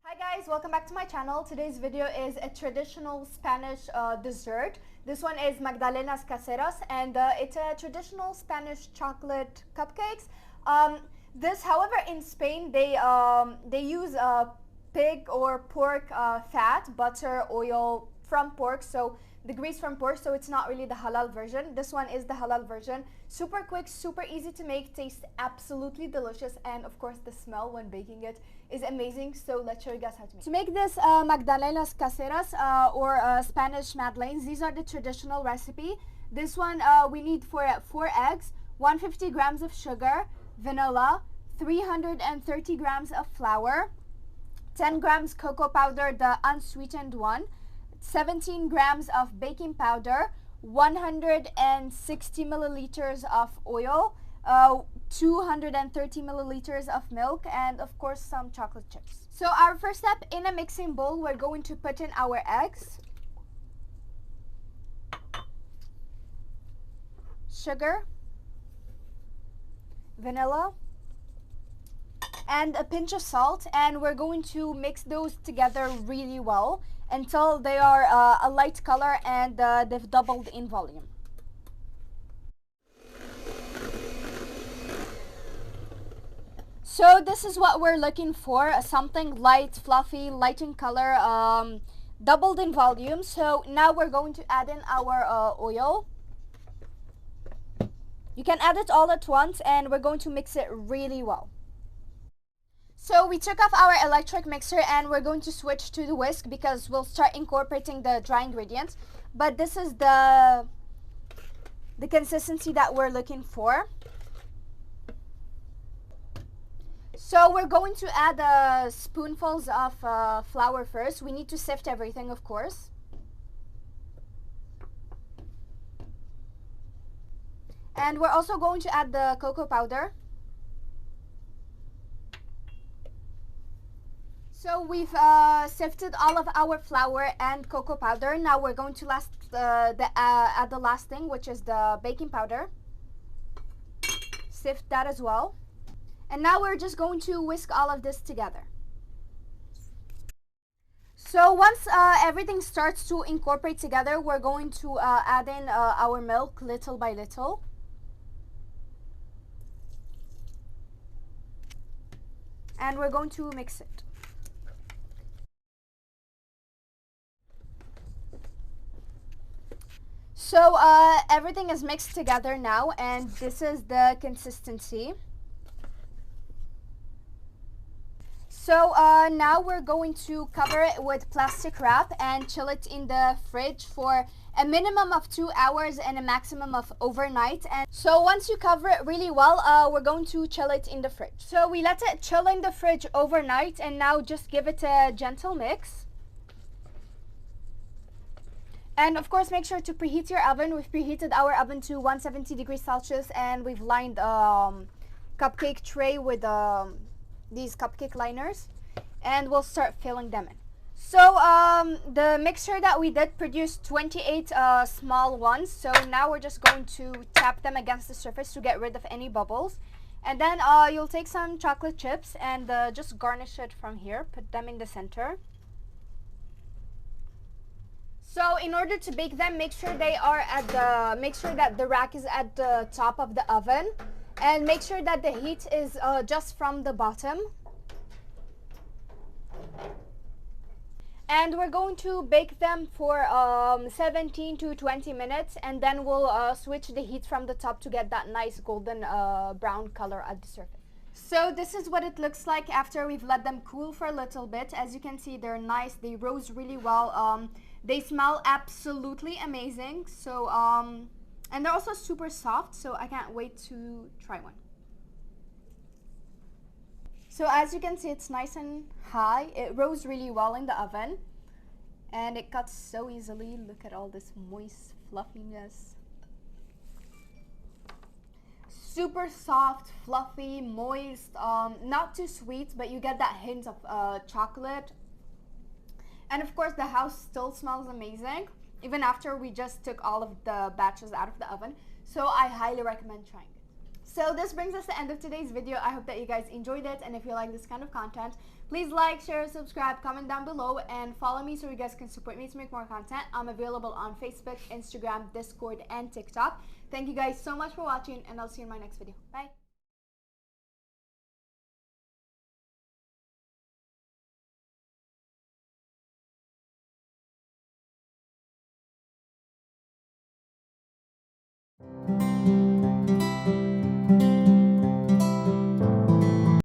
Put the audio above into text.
Hi guys, welcome back to my channel. Today's video is a traditional Spanish dessert. This one is Magdalenas caseras, and it's a traditional Spanish chocolate cupcakes. However, in Spain they use pig or pork fat, butter, oil from pork, so the grease from pork, so it's not really the halal version. This one is the halal version. Super quick, super easy to make, tastes absolutely delicious, and of course the smell when baking it is amazing. So let's show you guys how to make. To make this Magdalenas caseras or Spanish madeleines, these are the traditional recipe. This one we need for 4 eggs, 150 grams of sugar, vanilla, 330 grams of flour, 10 grams cocoa powder, the unsweetened one, 17 grams of baking powder, 160 milliliters of oil, 230 milliliters of milk, and of course some chocolate chips. So our first step, in a mixing bowl, we're going to put in our eggs, sugar, vanilla, and a pinch of salt, and we're going to mix those together really well until they are a light color and they've doubled in volume. So this is what we're looking for, something light, fluffy, light in color, doubled in volume. So now we're going to add in our oil. You can add it all at once, and we're going to mix it really well. So we took off our electric mixer and we're going to switch to the whisk because we'll start incorporating the dry ingredients. But this is the consistency that we're looking for. So we're going to add spoonfuls of flour first. We need to sift everything, of course. And we're also going to add the cocoa powder. So we've sifted all of our flour and cocoa powder. Now we're going to add the last thing, which is the baking powder. Sift that as well. And now we're just going to whisk all of this together. So once everything starts to incorporate together, we're going to add in our milk little by little. And we're going to mix it. So everything is mixed together now, and this is the consistency. So now we're going to cover it with plastic wrap and chill it in the fridge for a minimum of 2 hours and a maximum of overnight. And so once you cover it really well, we're going to chill it in the fridge. So we let it chill in the fridge overnight, and now just give it a gentle mix. And of course, make sure to preheat your oven. We've preheated our oven to 170 degrees Celsius, and we've lined cupcake tray with these cupcake liners, and we'll start filling them in. So the mixture that we did produced 28 small ones. So now we're just going to tap them against the surface to get rid of any bubbles. And then you'll take some chocolate chips and just garnish it from here. Put them in the center. So in order to bake them, make sure that the rack is at the top of the oven, and make sure that the heat is just from the bottom. And we're going to bake them for 17 to 20 minutes, and then we'll switch the heat from the top to get that nice golden brown color at the surface. So this is what it looks like after we've let them cool for a little bit. As you can see, they're nice, they rose really well. They smell absolutely amazing. So and they're also super soft, so I can't wait to try one. So as you can see, it's nice and high. It rose really well in the oven. and it cuts so easily. Look at all this moist fluffiness. Super soft, fluffy, moist, not too sweet, but you get that hint of chocolate. And of course the house still smells amazing even after we just took all of the batches out of the oven. So I highly recommend trying it. So this brings us to the end of today's video. I hope that you guys enjoyed it, and if you like this kind of content, please like, share, subscribe, comment down below, and follow me so you guys can support me to make more content. I'm available on Facebook, Instagram, Discord, and TikTok. Thank you guys so much for watching, and I'll see you in my next video. Bye.